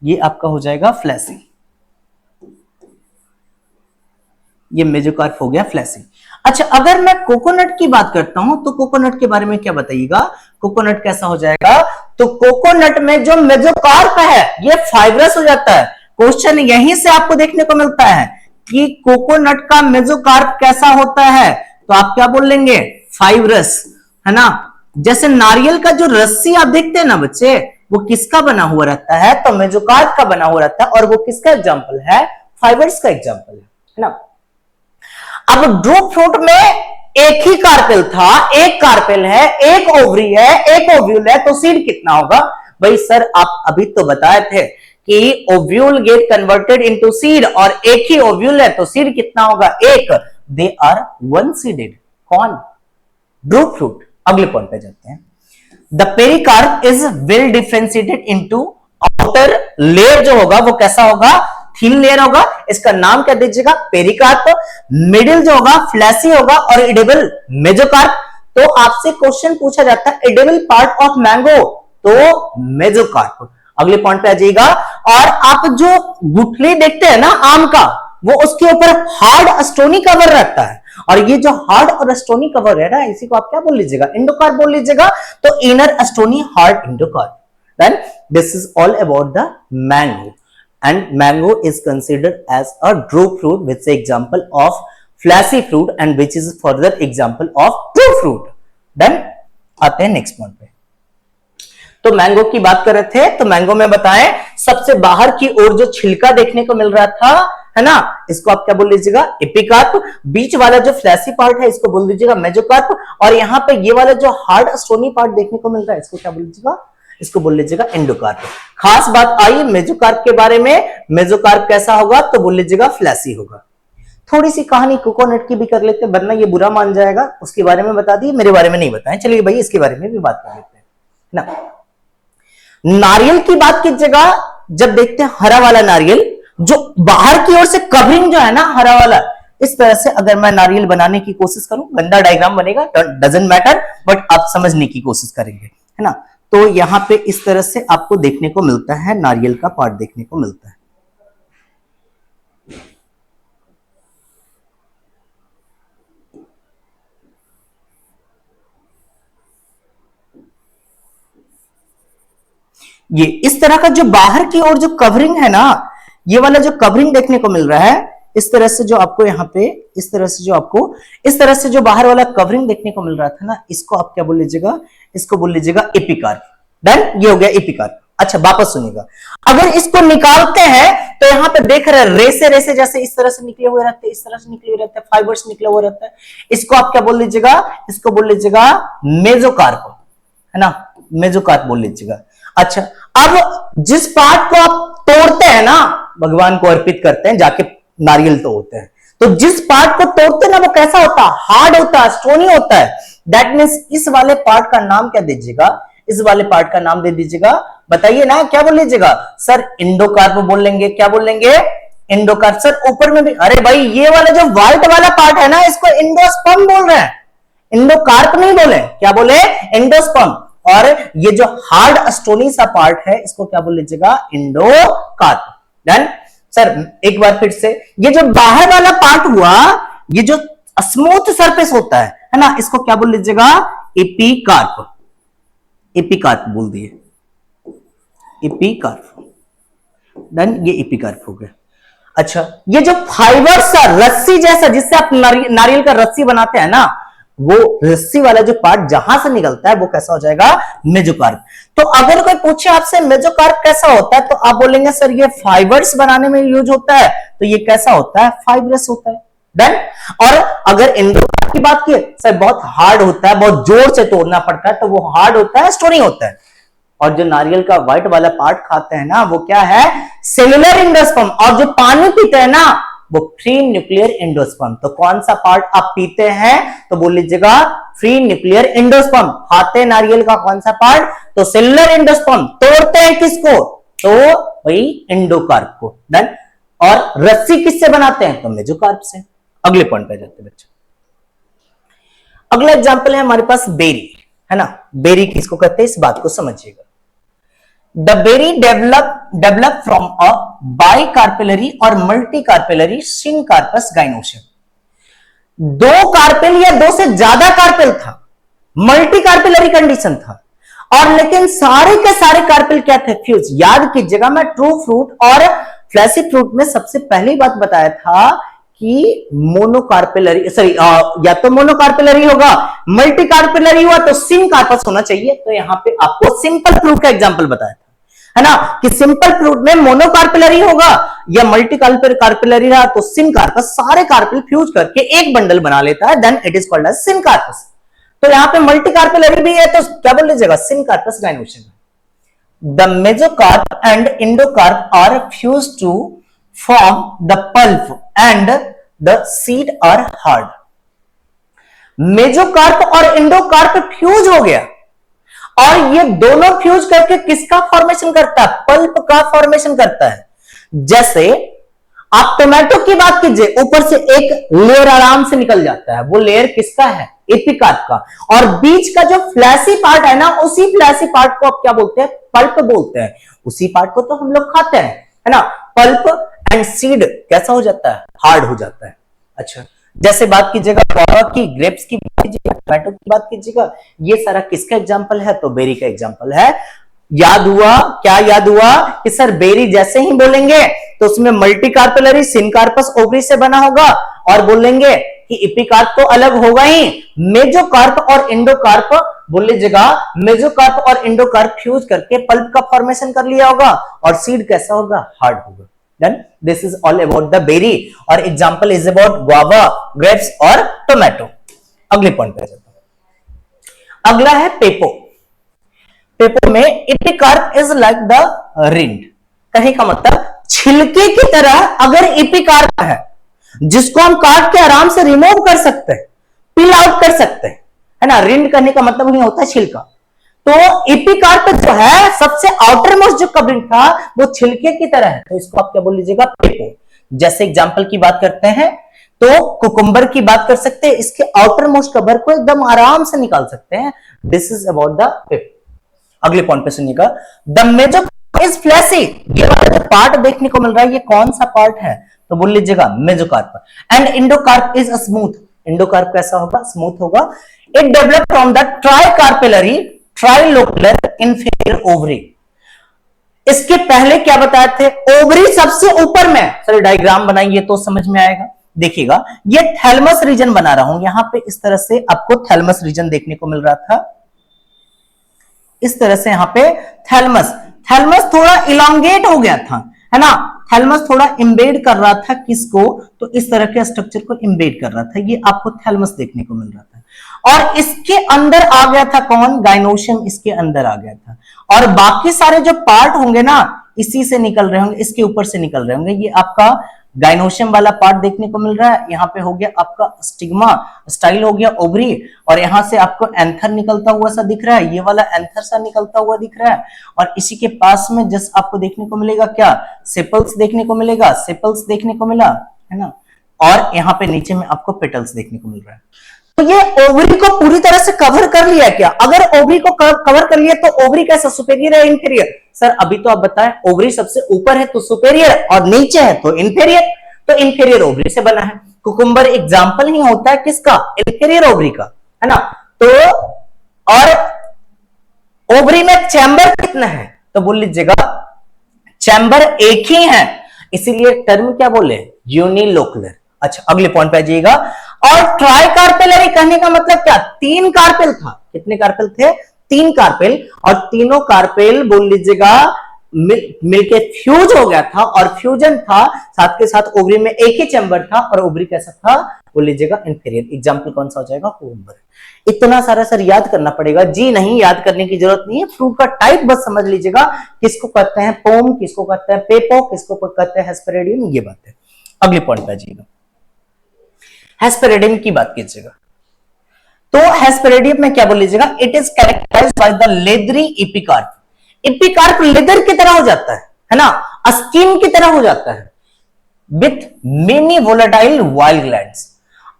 [SPEAKER 1] ये आपका हो जाएगा फ्लैसी, ये मेसोकार्प हो गया फ्लैसी। अच्छा अगर मैं कोकोनट की बात करता हूं, तो कोकोनट के बारे में क्या बताइएगा, कोकोनट कैसा हो जाएगा, तो कोकोनट में जो मेसोकार्प है ये फाइब्रस हो जाता है। क्वेश्चन यहीं से आपको देखने को मिलता है कि कोकोनट का मेसोकार्प कैसा होता है, तो आप क्या बोल लेंगे, फाइब्रस, है ना। जैसे नारियल का जो रस्सी आप देखते हैं ना बच्चे, वो किसका बना हुआ रहता है, तो मेसोकार्प का बना हुआ रहता है, और वो किसका एग्जाम्पल है, फाइबर्स का एग्जाम्पल है ना। अब ड्रूप फ्रूट में एक ही कार्पेल था, एक कार्पेल है, एक ओवरी है, एक ओव्यूल है, तो सीड कितना होगा। भाई सर आप अभी तो बताए थे कि ovule gate converted into seed, और एक ही ओव्यूल है तो सीड कितना होगा, एक। They are one seeded. कौन? Drupe fruit. अगले पॉइंट पे जाते हैं। The pericarp is well differentiated into outer layer, जो होगा वो कैसा होगा, थिन लेयर होगा। इसका नाम क्या दीजिएगा, पेरिकार्प। मिडिल जो होगा फ्लैसी होगा, और एडिबल मेजोकार्प। तो आपसे क्वेश्चन पूछा जाता है एडिबल पार्ट ऑफ मैंगो, तो मेजोकार्प। अगले पॉइंट पे आ जाइएगा। और आप जो गुठली देखते हैं ना आम का, वो उसके ऊपर हार्ड स्टोनी कवर रहता है, और ये जो हार्ड और स्टोनी कवर है ना, इसी को आप क्या बोल लीजिएगा, एंडोकार्प बोल लीजिएगा। तो inner stony hard endocarp. Then this is all about the mango, and mango is considered as a drupe fruit, which is example of fleshy fruit and which is further example of true fruit. Then आते हैं next point पे। तो mango की बात कर रहे थे, तो मैंगो में बताएं सबसे बाहर की ओर जो छिलका देखने को मिल रहा था, है ना, इसको आप क्या बोल लीजिएगा, एपिकार्प। बीच वाला जो फ्लैसी पार्ट है इसको बोल दीजिएगा मेजोकार्प, और यहां पे ये वाला जो हार्ड स्टोनी पार्ट देखने को मिल रहा है इसको क्या बोल लीजिएगा, इसको बोल लीजिएगा एंडोकार्प। खास बात आई मेजोकार्प के बारे में, मेजोकार्प कैसा होगा, तो बोल लीजिएगा फ्लैसी होगा। थोड़ी सी कहानी कोकोनट की भी कर लेते हैं, वरना ये बुरा मान जाएगा। उसके बारे में बता दी, मेरे बारे में नहीं बताएं। चलिए भाई इसके बारे में भी बात कर लेते हैं ना। नारियल की बात कीजिएगा, जब देखते हैं हरा वाला नारियल, जो बाहर की ओर से कवरिंग जो है ना हरा वाला, इस तरह से अगर मैं नारियल बनाने की कोशिश करूं, गंदा डायग्राम बनेगा, डजंट मैटर, बट आप समझने की कोशिश करेंगे, है ना। तो यहां पे इस तरह से आपको देखने को मिलता है, नारियल का पार्ट देखने को मिलता है। ये इस तरह का जो बाहर की ओर जो कवरिंग है ना, ये वाला जो कवरिंग देखने को मिल रहा है, इस तरह से जो आपको यहाँ पे इस तरह से जो आपको इस तरह से जो बाहर वाला कवरिंग देखने को मिल रहा था ना, इसको आप क्या बोल लीजिएगा, इसको बोल लीजिएगा एपिकार्प। डन, ये हो गया एपिकार्प। अच्छा वापस सुनिएगा, अगर इसको निकालते हैं तो यहाँ पे देख रहे हैं रेसे रेसे जैसे इस तरह से निकले हुए रहते हैं, इस तरह से निकले हुए रहते हैं, फाइबर्स निकले हुए रहते हैं। इसको आप क्या बोल लीजिएगा, इसको बोल लीजिएगा मेजोकार्प, है ना, मेजोकार्प बोल लीजिएगा। अच्छा, अब जिस पार्ट को आप तोड़ते हैं ना, भगवान को अर्पित करते हैं, जाके नारियल तोड़ते हैं, तो जिस पार्ट को तोड़ते हैं ना वो कैसा होता है, हार्ड होता है, स्टोनी होता है। दैट मीन्स इस वाले पार्ट का नाम क्या दीजिएगा, इस वाले पार्ट का नाम दे दीजिएगा, बताइए ना क्या बोल लीजिएगा, सर एंडोकार्प बोल लेंगे। क्या बोल लेंगे, एंडोकार्प। सर ऊपर में भी, अरे भाई ये वाला जो व्हाइट वाला पार्ट है ना, इसको एंडोस्पर्म बोल रहे हैं, एंडोकार्प नहीं बोले, क्या बोले, एंडोस्पर्म। और ये जो हार्ड स्टोनी सा पार्ट है इसको क्या बोल लीजिएगा, एंडोकार्प। डन। सर एक बार फिर से, ये जो बाहर वाला पार्ट हुआ, ये जो स्मूथ सरफेस होता है ना, इसको क्या बोल लीजिएगा, एपिकार्प। एपिकार्प बोल दिए, एपिकार्प। डन, ये एपिकार्प हो गया। अच्छा, ये जो फाइबर सा रस्सी जैसा जिससे आप नारियल का रस्सी बनाते हैं ना, वो रस्सी वाला जो पार्ट जहां से निकलता है वो कैसा हो जाएगा, मेजोकार्प। तो अगर कोई पूछे आपसे मेजोकार्प कैसा होता है, तो आप बोलेंगे सर ये फाइबर्स बनाने में यूज होता है, तो ये कैसा होता है, फाइबरस होता है। डन। और अगर एंडोकार्प की बात की, सर बहुत हार्ड होता है, बहुत जोर से तोड़ना पड़ता है, तो वो हार्ड होता है, स्टोनी होता है। और जो नारियल का व्हाइट वाला पार्ट खाते हैं ना, वो क्या है, सेलुलर एंडोस्पर्म। और जो पानी पीते हैं ना, वो फ्री न्यूक्लियर एंडोस्पर्म। तो कौन सा पार्ट आप पीते हैं, तो बोल लीजिएगा फ्री न्यूक्लियर एंडोस्पर्म। खाते हैं नारियल का कौन सा पार्ट, तो सेलुलर एंडोस्पर्म। तोड़ते हैं किसको, तो वही एंडोकार्प को। डन। और रस्सी किससे बनाते हैं, तो मेजोकार्प से। अगले पॉइंट पे जाते हैं बच्चे। अगला एग्जांपल है हमारे पास बेरी, है ना। बेरी किसको कहते हैं, इस बात को समझिएगा। The berry develop from a bicarpellary और multicarpellary syncarpous gynoecium। दो कार्पेल या दो से ज्यादा कार्पेल था, मल्टीकार्पेलरी कंडीशन था, और लेकिन सारे के सारे कार्पेल क्या थे, फ्यूज। याद कीजिएगा, मैं ट्रू फ्रूट और फ्लैसी फ्रूट में सबसे पहली बात बताया था कि मोनोकार्पेलरी, सॉरी या तो मोनोकार्पेलरी होगा, मल्टीकार्पेलरी हुआ तो सिनकार्पस होना चाहिए। तो यहां पे आपको सिंपल फ्रूट का एग्जांपल बताया था, है ना, कि सिंपल फ्रूट में मोनोकार्पेलरी होगा या मल्टीकार्पेलरी रहा तो सिनकार्पस। सारे कार्पेल फ्यूज करके एक बंडल बना लेता है, then it is called as syncarpous. तो यहां पे मल्टीकार्पेलरी भी है, तो क्या बोल लीजिएगा, syncarpous gynoecium. The mesocarp and endocarp are fused to form the pulp and the seed are hard. Mesocarp और इंडोकार्प फ्यूज हो गया और ये दोनों फ्यूज करके किसका फॉर्मेशन करता है? पल्प का फॉर्मेशन करता है। जैसे आप टोमेटो की बात कीजिए, ऊपर से एक लेयर आराम से निकल जाता है, वो लेयर किसका है? एपिकार्प का। और बीच का जो फ्लैसी पार्ट है ना, उसी फ्लैसी पार्ट को आप क्या बोलते हैं? पल्प बोलते हैं। उसी पार्ट को तो हम लोग खाते हैं, है ना। पल्प एंड सीड कैसा हो जाता है? हार्ड हो जाता है। अच्छा, जैसे बात कीजिएगा गुआवा की, ग्रेप्स की बात कीजिएगा, टोमेटो की बात कीजिएगा, ये सारा किसका एग्जांपल है? तो बेरी का एग्जांपल है। याद हुआ? क्या याद हुआ कि सर बेरी जैसे ही बोलेंगे तो उसमें मल्टी कार्पेलरी, सिनकार्पस ओवरी से बना होगा, और बोलेंगे कि एपिकार्प तो अलग होगा ही। मेसोकार्प और इंडोकार्प बोल लीजिएगा, मेसोकार्प और इंडोकार्प फ्यूज करके पल्प का फॉर्मेशन कर लिया होगा, और सीड कैसा होगा? हार्ड होगा। Then this is all about the berry और example is about guava, grapes और tomato। अगले पॉइंट पे जाता हूं। अगला है पेपो। पेपो में epicarp is like the rind. कहने का मतलब छिलके की तरह अगर एपिकार्प है, जिसको हम काट के आराम से रिमूव कर सकते हैं, पील आउट कर सकते हैं, है ना। रिंड करने का मतलब ही होता है छिलका। तो एपिकार्प जो है, सबसे आउटर मोस्ट जो कवरिंग था वो छिलके की तरह है, तो इसको आप क्या बोल लीजिएगा? पेपो। जैसे एग्जांपल की बात करते हैं तो कुकुम्बर की बात कर सकते हैं, इसके आउटर मोस्ट कवर को एकदम आराम से निकाल सकते हैं। This is about the पेपो। अगले पॉइंट पे सुनिएगा, द मेसोकार्प इज फ्लैसी। ये वाला जो पार्ट देखने को मिल रहा है, ये कौन सा पार्ट है? तो बोल लीजिएगा mesocarp. And endocarp is smooth. Endocarp कैसा होगा? स्मूथ होगा। It develop from the tricarpellary trilocular inferior ovary. इसके पहले क्या बताए थे? ओवरी सबसे ऊपर में। सर डायग्राम बनाइए तो समझ में आएगा। देखिएगा, ये थैलमस रीजन बना रहा हूं, यहां पे इस तरह से आपको थैलमस रीजन देखने को मिल रहा था। इस तरह से यहां पे थैलमस थोड़ा इलांगेट हो गया था, है ना। थैलमस थोड़ा इम्बेड कर रहा था किसको? तो इस तरह के स्ट्रक्चर को इम्बेड कर रहा था। ये आपको थैलमस देखने को मिल रहा था, और इसके अंदर आ गया था कौन? गाइनोशियम इसके अंदर आ गया था। और बाकी सारे जो पार्ट होंगे ना, इसी से निकल रहे होंगे, इसके ऊपर से निकल रहे होंगे। ये आपका गाइनोशियम वाला पार्ट देखने को मिल रहा है। यहाँ पे हो गया आपका स्टिग्मा स्टाइल, हो गया ओवरी, और यहां से आपको एंथर निकलता हुआ सा दिख रहा है। ये वाला एंथर सा निकलता हुआ दिख रहा है, और इसी के पास में जस्ट आपको देखने को मिलेगा क्या? सेपल्स देखने को मिलेगा। सेपल्स देखने को मिला, है ना। और यहाँ पे नीचे में आपको पेटल्स देखने को मिल रहा है। तो ये ओवरी को पूरी तरह से कवर कर लिया क्या? अगर ओवरी को कवर कर लिया तो ओवरी कैसा? सुपेरियर है इंफीरियर? सर अभी तो आप बताएं, ओवरी सबसे ऊपर है तो सुपेरियर, और नीचे है तो इंफीरियर। तो इंफीरियर ओवरी से बना है। कुकुम्बर एग्जांपल ही होता है किसका? इंफीरियर ओवरी का, है ना। तो और ओवरी में चैम्बर कितना है? तो बोल लीजिएगा चैम्बर एक ही है, इसीलिए टर्म क्या बोले? यूनिलोकुलर। अच्छा, अगले पॉइंट पे आ जाइएगा। और ट्राइकार्पेलरी कहने का मतलब क्या? 3 कार्पेल था। कितने कार्पेल थे? 3 कार्पेल, और तीनों कार्पेल बोल लीजिएगा मिलके फ्यूज हो गया था, और फ्यूजन था साथ के साथ ओवरी में एक ही चैम्बर था, और ओवरी कैसा था? बोल लीजिएगा इंफीरियर। एग्जांपल कौन सा हो जाएगा? कुकुम्बर। इतना सारा सर याद करना पड़ेगा? जी नहीं, याद करने की जरूरत नहीं है। फ्रूट का टाइप बस समझ लीजिएगा, किसको कहते हैं पोम, किसको कहते हैं पेपो, किसको कहते हैं हेस्पेरेडियम, ये बात है। अगले पॉइंट पे आइएगा, हेस्पेरेडियम की बात कीजिएगा। तो हेस्पेरेडियम में क्या बोल लीजिएगा? It is characterised by the leathery epicarp. Epicarp leather की तरह हो जाता है ना, स्किन की तरह हो जाता है, with many volatile wild glands.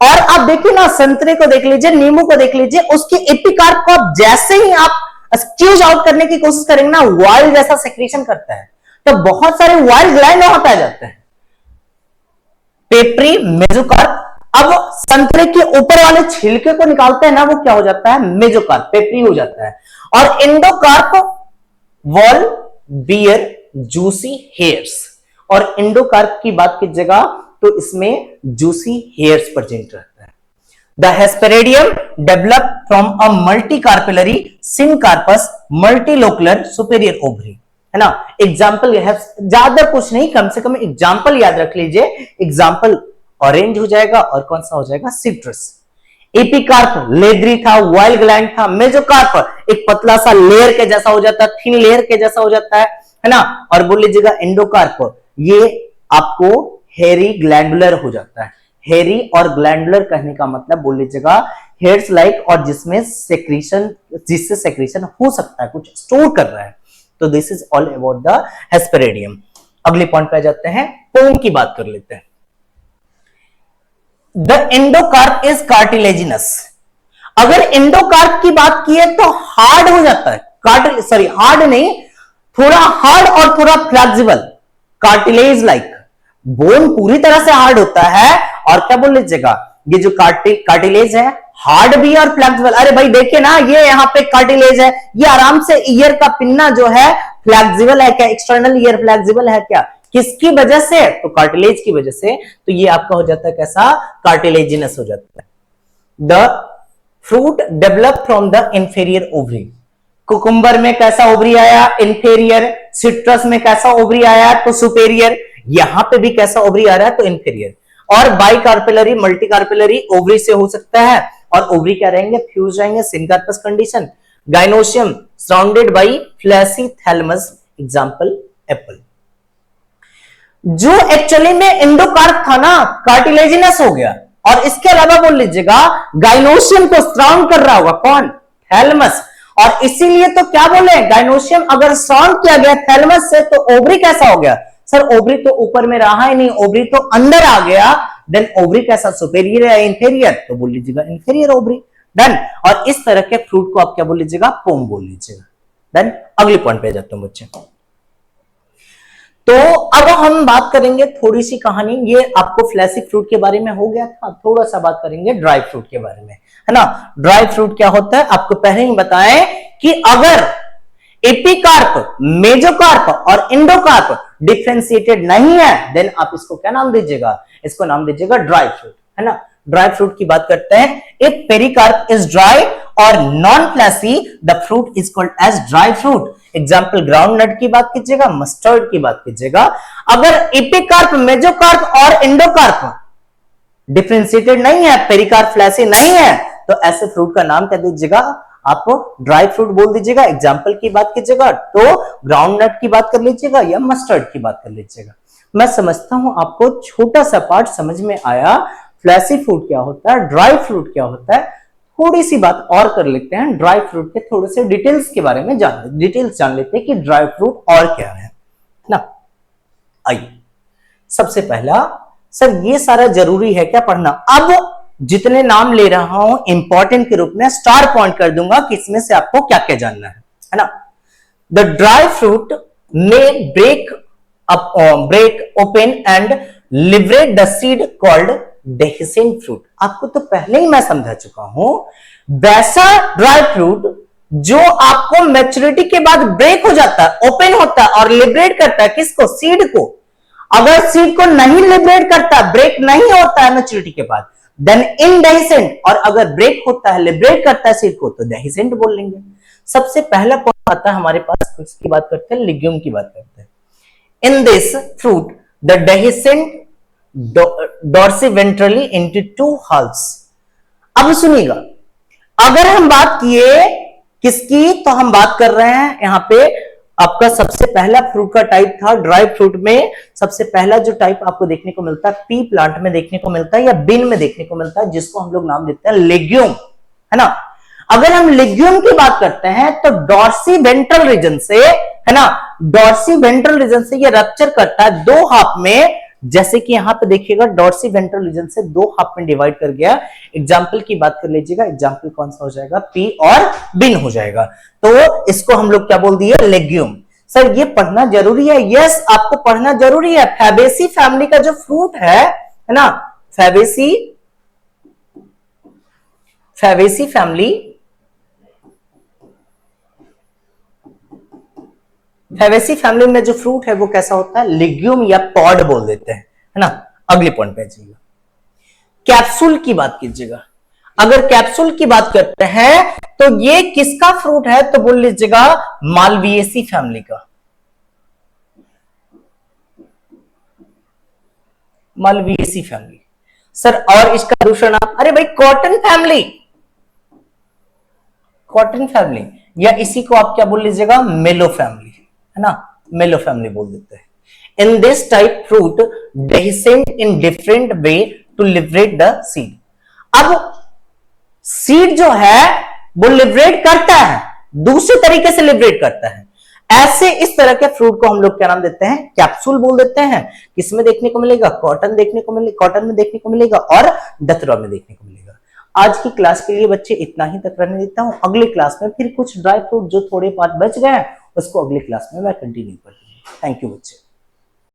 [SPEAKER 1] और आप देखिए ना, संतरे को देख लीजिए, नींबू को देख लीजिए, उसके एपिकार्प को आप जैसे ही आप स्क्यूज आउट करने की कोशिश करेंगे ना, वाइल्ड जैसा सेक्रेशन करता है, तो बहुत सारे वाइल्ड ग्लैंड वहां पाए जाते हैं। Peppery, mesocarp. अब संतरे के ऊपर वाले छिलके को निकालते हैं ना, वो क्या हो जाता है? मेसोकार्प, पेपरी हो जाता है। और endocarp wall bear juicy hairs, और इंडोकार्प की बात कीजिएगा तो इसमें जूसी हेयर्स प्रेजेंट रहता है। The hesperidium develop from a multi carpellary syncarpous multilocular superior ovary, है ना। एग्जाम्पल यह है, ज्यादा कुछ नहीं, कम से कम एग्जाम्पल याद रख लीजिए। एग्जाम्पल ऑरेंज हो जाएगा, और कौन सा हो जाएगा? सिट्रस। एपिकार्प लेदरी था, वाइल ग्लैंड था। मेजोकार्प एक पतला सा लेयर के जैसा हो जाता है, थिन लेयर के जैसा हो जाता है ना। और बोल लीजिएगा एंडोकार्प, ये आपको हेरी ग्लैंडुलर हो जाता है। हेरी और ग्लैंडुलर कहने का मतलब बोल लीजिएगा हेयर्स लाइक, और जिसमें सेक्रीशन, जिससे सेक्रीशन हो सकता है, कुछ स्टोर कर रहा है। तो this is all about the hesperidium. अगले पॉइंट पे जाते हैं, पोम की बात कर लेते हैं। The endocarp is cartilaginous. अगर एंडोकार्प की बात की है तो हार्ड हो जाता है, हार्ड नहीं, थोड़ा हार्ड और थोड़ा फ्लेक्सिबल, कार्टिलेज लाइक। बोन पूरी तरह से हार्ड होता है, और क्या बोल लीजिएगा ये जो कार्टिलेज है हार्ड भी और फ्लेक्सिबल। अरे भाई देखिए ना, ये यहाँ पे कार्टिलेज है, ये आराम से ईयर का पिन्ना जो है फ्लेक्सिबल है क्या, एक्सटर्नल ईयर फ्लेक्सिबल है क्या, किसकी वजह से, तो कार्टिलेज की वजह से। तो ये आपका हो जाता है कैसा, कार्टिलेजिनस हो जाता है। The fruit develop from the inferior ovary. Cucumber में कैसा ओवरी आया, इंफीरियर। सिट्रस में कैसा ओवरी आया, तो सुपेरियर। यहां पे भी कैसा ओवरी आ रहा है, तो इंफीरियर। और बाइकार्पेलरी, मल्टीकार्पेलरी ओवरी से हो सकता है, और ओवरी क्या रहेंगे, फ्यूज रहेंगे, syncarpous condition. Gynoecium surrounded by fleshy thalamus, example Apple. जो एक्चुअली में एंडोकार्प था ना, कार्टिलेजिनस हो गया, और इसके अलावा बोल लीजिएगा गाइनोशियम को सराउंड कर रहा होगा कौन, थैलमस। और इसीलिए तो क्या बोले, गाइनोशियम अगर सराउंड किया गया थैलमस से, तो ओवरी कैसा हो गया, सर ओवरी तो ऊपर में रहा ही नहीं, ओवरी तो अंदर आ गया। देन ओवरी कैसा, सुपेरियर या इंफीरियर, तो बोल लीजिएगा इंफीरियर ओवरी। डन। और इस तरह के फ्रूट को आप क्या बोल लीजिएगा, पोम बोल लीजिएगा। देन अगले पॉइंट पे जाते हैं बच्चे। तो अब हम बात करेंगे थोड़ी सी कहानी, ये आपको फ्लैसी फ्रूट के बारे में हो गया था, थोड़ा सा बात करेंगे ड्राई फ्रूट के बारे में, है ना। ड्राई फ्रूट क्या होता है, आपको पहले ही बताएं कि अगर एपिकार्प, मेजोकार्प और इंडोकार्प डिफरेंशिएटेड नहीं है, देन आप इसको क्या नाम दीजिएगा, इसको नाम दीजिएगा ड्राई फ्रूट, है ना। ड्राई फ्रूट की बात करते हैं, इफ पेरिकार्प इज ड्राई और non fleshy, the fruit is called as dry fruit. Example groundnut की बात कीजिएगा, मस्टर्ड की बात कीजिएगा। अगर एपिकार्प, मेजोकार्प और इंडोकार्प डिफरेंशिएटेड नहीं है, पेरिकार्प फ्लैसी नहीं है, तो ऐसे फ्रूट का नाम क्या दीजिएगा, आप ड्राई फ्रूट बोल दीजिएगा। एग्जाम्पल की बात कीजिएगा तो ग्राउंड नट की बात कर लीजिएगा या मस्टर्ड की बात कर लीजिएगा। मैं समझता हूं आपको छोटा सा पार्ट समझ में आया, फ्लैसी फ्रूट क्या होता है, ड्राई फ्रूट क्या होता है। थोड़ी सी बात और कर लेते हैं, ड्राई फ्रूट के थोड़े से डिटेल्स के बारे में डिटेल्स जान लेते हैं कि ड्राई फ्रूट और क्या है ना। आइए, सबसे पहला, सर ये सारा जरूरी है क्या पढ़ना, अब जितने नाम ले रहा हूं इंपॉर्टेंट के रूप में स्टार पॉइंट कर दूंगा कि इसमें से आपको क्या क्या जानना है ना। द ड्राई फ्रूट में break open and liberate the seed called dehiscent fruit. आपको तो पहले ही मैं समझा चुका हूं, वैसा ड्राई फ्रूट जो आपको मैच्योरिटी के बाद ब्रेक हो जाता है, ओपन होता है और लिबरेट करता है किसको, सीड को। अगर सीड को नहीं लिबरेट करता, ब्रेक नहीं होता है मैच्योरिटी के बाद, देन इनडेहिसेंट। और अगर ब्रेक होता है, लिबरेट करता है सीड को, तो डेहिसेंट बोल लेंगे। सबसे पहला पॉइंट आता है हमारे पास, किसकी बात करते हैं, लिग्यूम की बात करते हैं। In this fruit the dehiscent dorsiventrally into two halves. अब सुनिएगा, अगर हम बात किए किसकी, तो हम बात कर रहे हैं यहां पे आपका सबसे पहला फ्रूट का टाइप था ड्राई फ्रूट में। सबसे पहला जो टाइप आपको देखने को मिलता है, पी प्लांट में देखने को मिलता है या बीन में देखने को मिलता है, जिसको हम लोग नाम देते हैं लेग्यूम, है ना। अगर हम लेग्यूम की बात करते हैं तो डॉर्सी वेंट्रल रीजन से, है ना, डॉर्सी वेंट्रल रीजन से ये रप्चर करता है दो हाफ में। जैसे कि यहां पे देखिएगा डॉर्सी वेंट्रल रीजन से दो हाफ में डिवाइड कर गया। एग्जाम्पल की बात कर लीजिएगा, एग्जाम्पल कौन सा हो जाएगा, पी और बिन हो जाएगा। तो इसको हम लोग क्या बोल दिए, लेग्यूम। सर ये पढ़ना जरूरी है, यस आपको पढ़ना जरूरी है। फैबेसी फैमिली का जो फ्रूट है ना, फैबेसी फैमिली, फैबेसी फैमिली में जो फ्रूट है वो कैसा होता है, लेग्यूम या पॉड बोल देते हैं, है ना। अगले पॉइंट पे जाइएगा, कैप्सूल की बात कीजिएगा। अगर कैप्सूल की बात करते हैं तो ये किसका फ्रूट है, तो बोल लीजिएगा मालविएसी फैमिली का, मालविएसी फैमिली। सर और इसका दूसरा नाम, अरे भाई कॉटन फैमिली, कॉटन फैमिली, या इसी को आप क्या बोल लीजिएगा, मेलो फैमिली, है ना, मेलो फैमिली बोल देते हैं। इन दिस टाइप फ्रूट डेhiscent in different way to liberate the seed. अब सीड जो है वो लिबरेट करता है, दूसरे तरीके से लिबरेट करता है। ऐसे इस तरह के फ्रूट को हम लोग क्या नाम देते हैं, कैप्सूल बोल देते हैं। किसमें देखने को मिलेगा, कॉटन देखने को मिलेगा, कॉटन में देखने को मिलेगा और दतुरा में देखने को मिलेगा। आज की क्लास के लिए बच्चे इतना ही तक रहने देता हूं। अगले क्लास में फिर कुछ ड्राई फ्रूट जो थोड़े पार्ट बच गए हैं उसको अगली क्लास में मैं कंटिन्यू करूंगा। थैंक यू बच्चे।